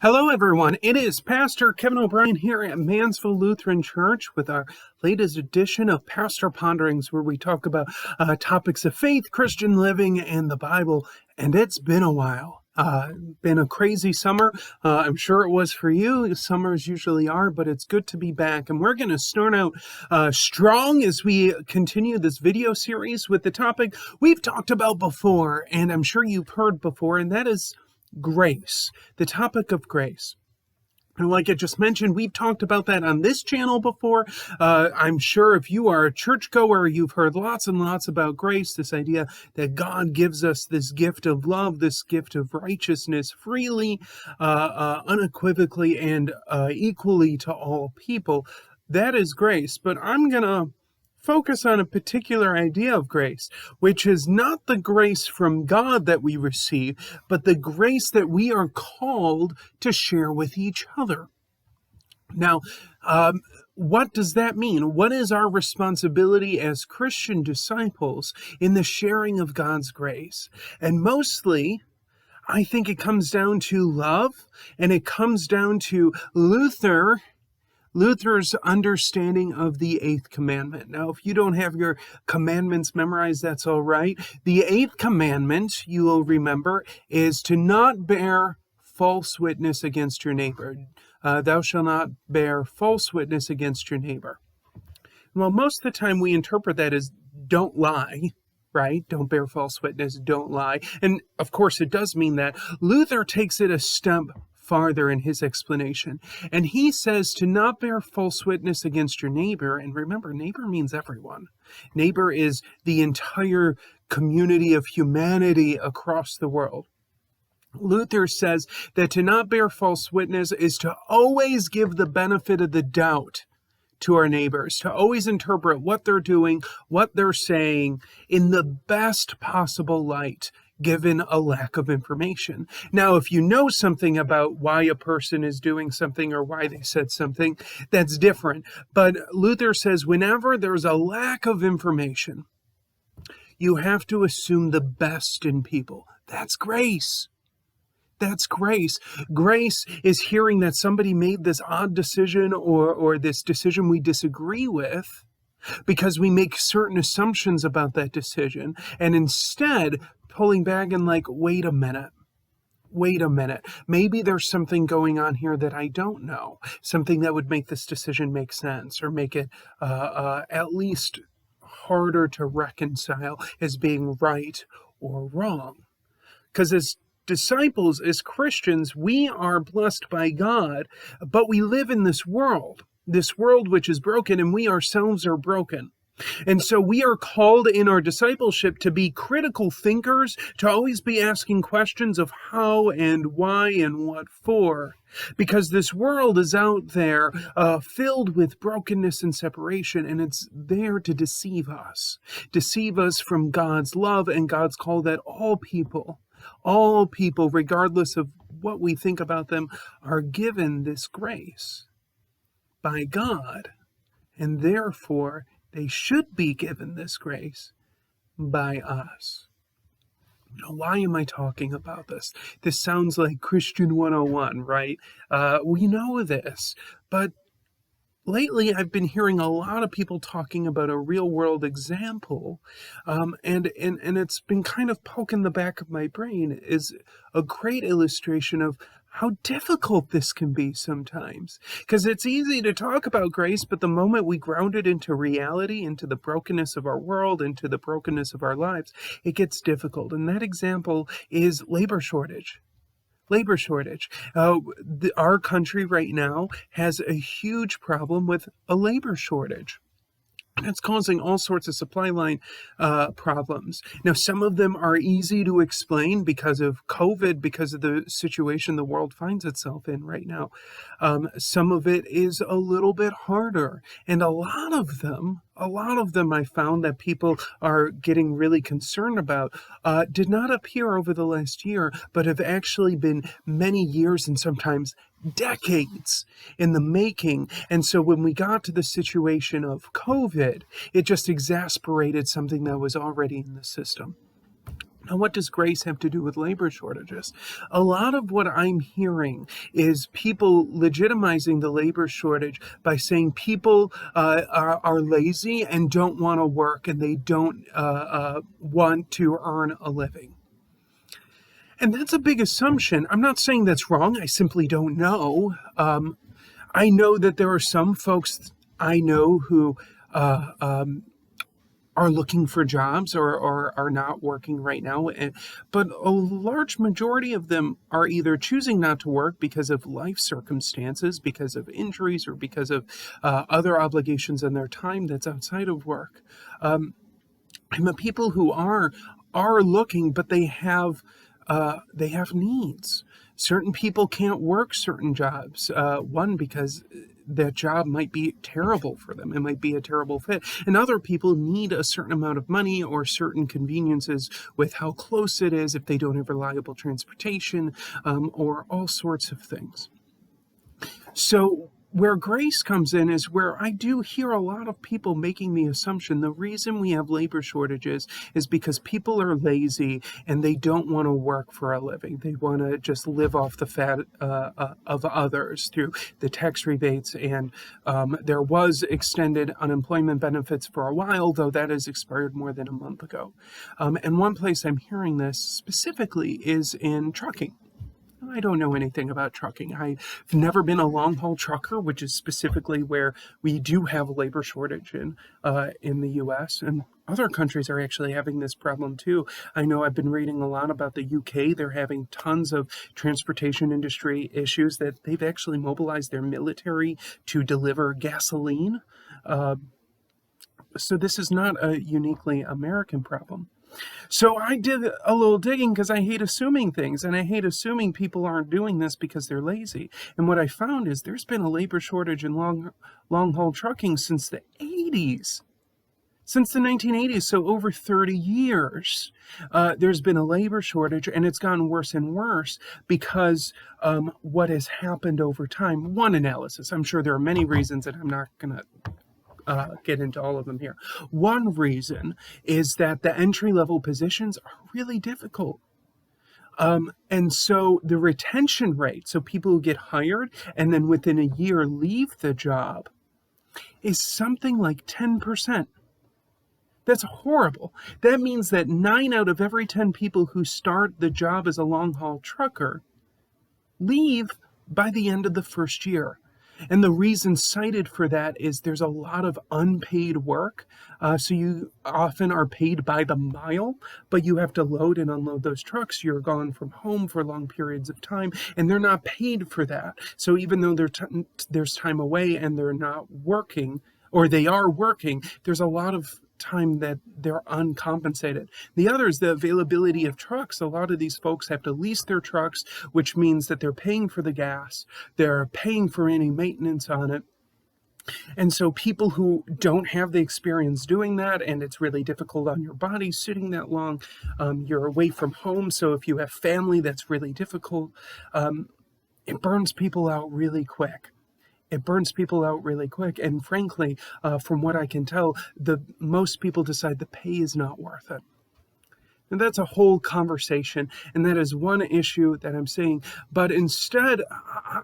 Hello, everyone. It is Pastor Kevin O'Brien here at Mansfield Lutheran Church with our latest edition of Pastor Ponderings, where we talk about topics of faith, Christian living, and the Bible. And it's been a while. Been a crazy summer. I'm sure it was for you. Summers usually are, but it's good to be back. And we're going to start out strong as we continue this video series with the topic we've talked about before, and I'm sure you've heard before, and that is grace, the topic of grace. And like I just mentioned, we've talked about that on this channel before. I'm sure if you are a churchgoer, you've heard lots and lots about grace, this idea that God gives us this gift of love, this gift of righteousness freely, unequivocally, and equally to all people. That is grace, but I'm going to focus on a particular idea of grace, which is not the grace from God that we receive, but the grace that we are called to share with each other. Now, what does that mean? What is our responsibility as Christian disciples in the sharing of God's grace? And mostly, I think it comes down to love, and it comes down to Luther's understanding of the 8th Commandment. Now, if you don't have your commandments memorized, that's all right. The 8th Commandment, you will remember, is to not bear false witness against your neighbor. Thou shalt not bear false witness against your neighbor. Well, most of the time we interpret that as don't lie, right? Don't bear false witness, don't lie. And of course it does mean that. Luther takes it a step farther in his explanation. And he says to not bear false witness against your neighbor. And remember, neighbor means everyone. Neighbor is the entire community of humanity across the world. Luther says that to not bear false witness is to always give the benefit of the doubt to our neighbors, to always interpret what they're doing, what they're saying in the best possible light, given a lack of information. Now, if you know something about why a person is doing something or why they said something, that's different. But Luther says whenever there's a lack of information, you have to assume the best in people. That's grace. That's grace. Grace is hearing that somebody made this odd decision or this decision we disagree with, because we make certain assumptions about that decision, and instead pulling back and like, wait a minute. Maybe there's something going on here that I don't know, something that would make this decision make sense or make it at least harder to reconcile as being right or wrong. Because as disciples, as Christians, we are blessed by God, but we live in this world which is broken, and we ourselves are broken. And so we are called in our discipleship to be critical thinkers, to always be asking questions of how and why and what for. Because this world is out there filled with brokenness and separation, and it's there to deceive us from God's love and God's call that all people, regardless of what we think about them, are given this grace by God, and therefore they should be given this grace by us. Now, why am I talking about this? This sounds like Christian 101, right? We know this, but lately I've been hearing a lot of people talking about a real-world example, and it's been kind of poking the back of my brain is a great illustration of how difficult this can be sometimes. Because it's easy to talk about grace, but the moment we ground it into reality, into the brokenness of our world, into the brokenness of our lives, it gets difficult. And that example is labor shortage. Our country right now has a huge problem with a labor shortage. And it's causing all sorts of supply line problems. Now, some of them are easy to explain because of COVID, because of the situation the world finds itself in right now. Some of it is a little bit harder. And a lot of them I found that people are getting really concerned about did not appear over the last year, but have actually been many years and sometimes decades in the making. And so when we got to the situation of COVID, it just exasperated something that was already in the system. Now, what does grace have to do with labor shortages? A lot of what I'm hearing is people legitimizing the labor shortage by saying people are lazy and don't want to work, and they don't want to earn a living. And that's a big assumption. I'm not saying that's wrong. I simply don't know. I know that there are some folks I know who are looking for jobs or are not working right now. But a large majority of them are either choosing not to work because of life circumstances, because of injuries, or because of other obligations in their time that's outside of work. And the people who are looking, but they have needs. Certain people can't work certain jobs. One, because that job might be terrible for them. It might be a terrible fit. And other people need a certain amount of money or certain conveniences with how close it is, if they don't have reliable transportation, or all sorts of things. So where grace comes in is where I do hear a lot of people making the assumption the reason we have labor shortages is because people are lazy and they don't want to work for a living. They want to just live off the fat of others through the tax rebates. And there was extended unemployment benefits for a while, though that has expired more than a month ago. And one place I'm hearing this specifically is in trucking. I don't know anything about trucking. I've never been a long-haul trucker, which is specifically where we do have a labor shortage in the U.S., and other countries are actually having this problem too. I know I've been reading a lot about the UK. They're having tons of transportation industry issues that they've actually mobilized their military to deliver gasoline. So this is not a uniquely American problem. So I did a little digging because I hate assuming things, and I hate assuming people aren't doing this because they're lazy. And what I found is there's been a labor shortage in long-haul trucking since the 80s. Since the 1980s, so over 30 years, there's been a labor shortage, and it's gotten worse and worse because what has happened over time. One analysis, I'm sure there are many reasons, and I'm not going to get into all of them here. One reason is that the entry-level positions are really difficult. And so the retention rate, so people who get hired and then within a year leave the job, is something like 10%. That's horrible. That means that 9 out of every 10 people who start the job as a long-haul trucker leave by the end of the first year. And the reason cited for that is there's a lot of unpaid work. So you often are paid by the mile, but you have to load and unload those trucks. You're gone from home for long periods of time, and they're not paid for that. So even though there's time away and they're not working, or they are working, there's a lot of time that they're uncompensated. The other is the availability of trucks. A lot of these folks have to lease their trucks, which means that they're paying for the gas, they're paying for any maintenance on it. And so people who don't have the experience doing that, and it's really difficult on your body sitting that long, you're away from home. So if you have family, that's really difficult. It burns people out really quick. It burns people out really quick. And frankly, from what I can tell, most people decide the pay is not worth it. And that's a whole conversation, and that is one issue that I'm saying. But instead,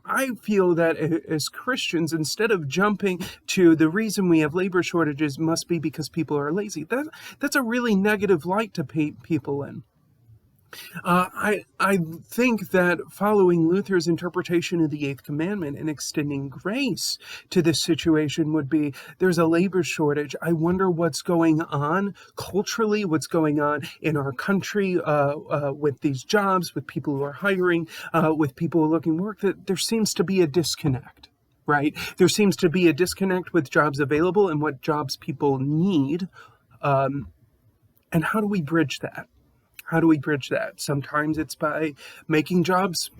I feel that as Christians, instead of jumping to the reason we have labor shortages must be because people are lazy, that's a really negative light to paint people in. I think that following Luther's interpretation of the 8th Commandment and extending grace to this situation would be, there's a labor shortage. I wonder what's going on culturally, what's going on in our country with these jobs, with people who are hiring, with people who are looking for work, that there seems to be a disconnect. Right? There seems to be a disconnect with jobs available and what jobs people need. And how do we bridge that? How do we bridge that? Sometimes it's by making jobs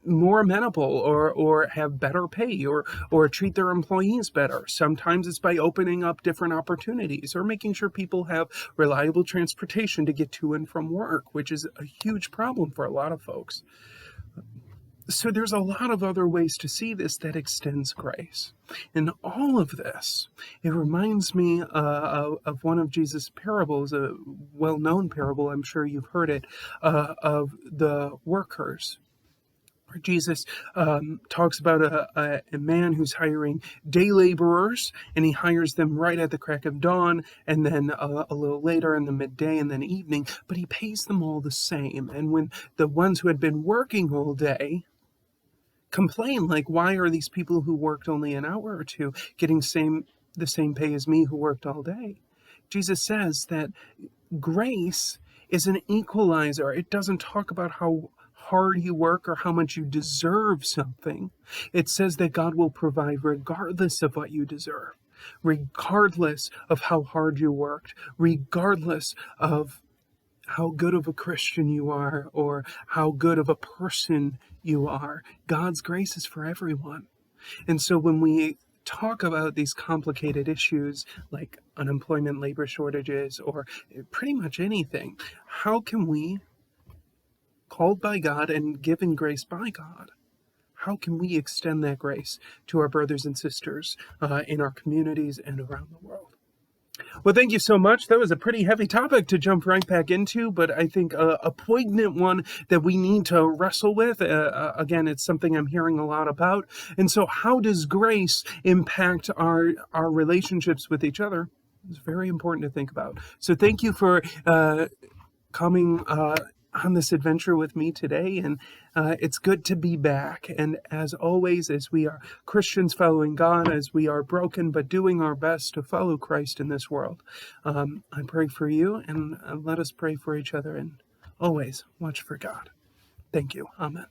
more amenable or have better pay or treat their employees better. Sometimes it's by opening up different opportunities or making sure people have reliable transportation to get to and from work, which is a huge problem for a lot of folks. So there's a lot of other ways to see this that extends grace. In all of this, it reminds me of one of Jesus' parables, a well-known parable, I'm sure you've heard it, of the workers. Jesus talks about a man who's hiring day laborers, and he hires them right at the crack of dawn, and then a little later in the midday, and then evening, but he pays them all the same. And when the ones who had been working all day complain, like, why are these people who worked only an hour or two getting the same pay as me who worked all day? Jesus says that grace is an equalizer. It doesn't talk about how hard you work or how much you deserve something. It says that God will provide regardless of what you deserve, regardless of how hard you worked, regardless of how good of a Christian you are or how good of a person you are. God's grace is for everyone. And so when we talk about these complicated issues like unemployment, labor shortages, or pretty much anything, how can we, called by God and given grace by God, how can we extend that grace to our brothers and sisters in our communities and around the world? Well, thank you so much. That was a pretty heavy topic to jump right back into, but I think a poignant one that we need to wrestle with. Again, it's something I'm hearing a lot about. And so how does grace impact our relationships with each other? It's very important to think about. So thank you for coming on this adventure with me today, and it's good to be back. And as always, as we are Christians following God, as we are broken but doing our best to follow Christ in this world, I pray for you, and let us pray for each other, and always watch for God. Thank you. Amen.